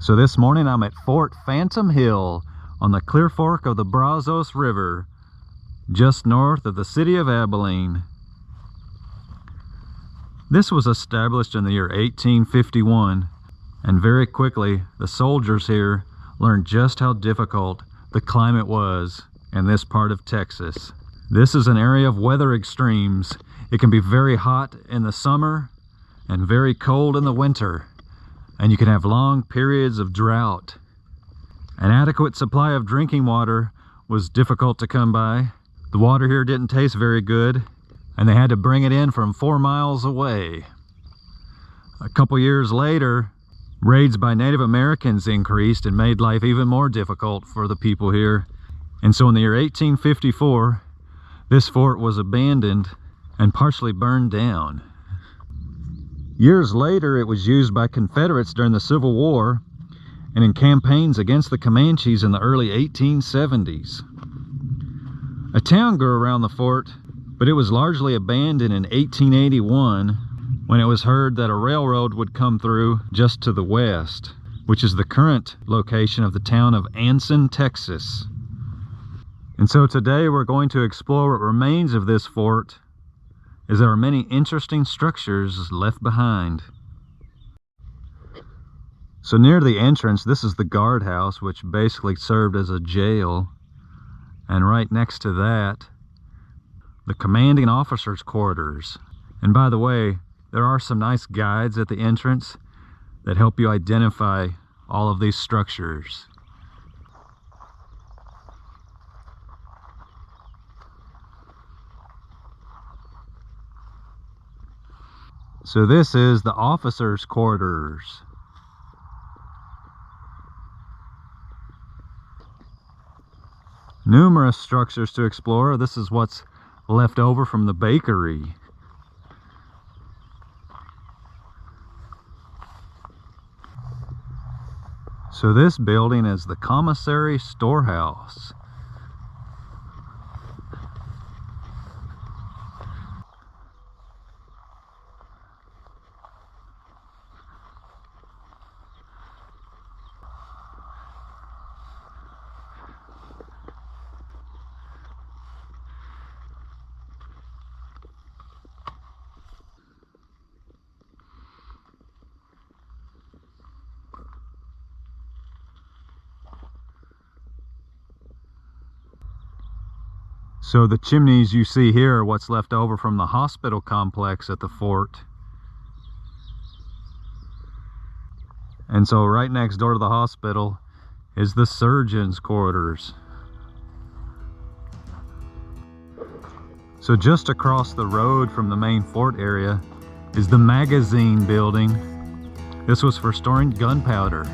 So this morning I'm at Fort Phantom Hill on the Clear Fork of the Brazos River, just north of the city of Abilene. This was established in the year 1851, and very quickly the soldiers here learned just how difficult the climate was in this part of Texas. This is an area of weather extremes. It can be very hot in the summer and very cold in the winter, and you can have long periods of drought. An adequate supply of drinking water was difficult to come by. The water here didn't taste very good, and they had to bring it in from 4 miles away. A couple years later, raids by Native Americans increased and made life even more difficult for the people here. And so in the year 1854, this fort was abandoned and partially burned down. Years later, it was used by Confederates during the Civil War and in campaigns against the Comanches in the early 1870s. A town grew around the fort, but it was largely abandoned in 1881 when it was heard that a railroad would come through just to the west, which is the current location of the town of Anson, Texas. And so today we're going to explore what remains of this fort, as there are many interesting structures left behind. So near the entrance, this is the guardhouse, which basically served as a jail. And right next to that, the commanding officer's quarters. And by the way, there are some nice guides at the entrance that help you identify all of these structures. So this is the officer's quarters. Numerous structures to explore. This is what's left over from the bakery. So this building is the commissary storehouse. So the chimneys you see here are what's left over from the hospital complex at the fort. And so right next door to the hospital is the surgeon's quarters. So just across the road from the main fort area is the magazine building. This was for storing gunpowder.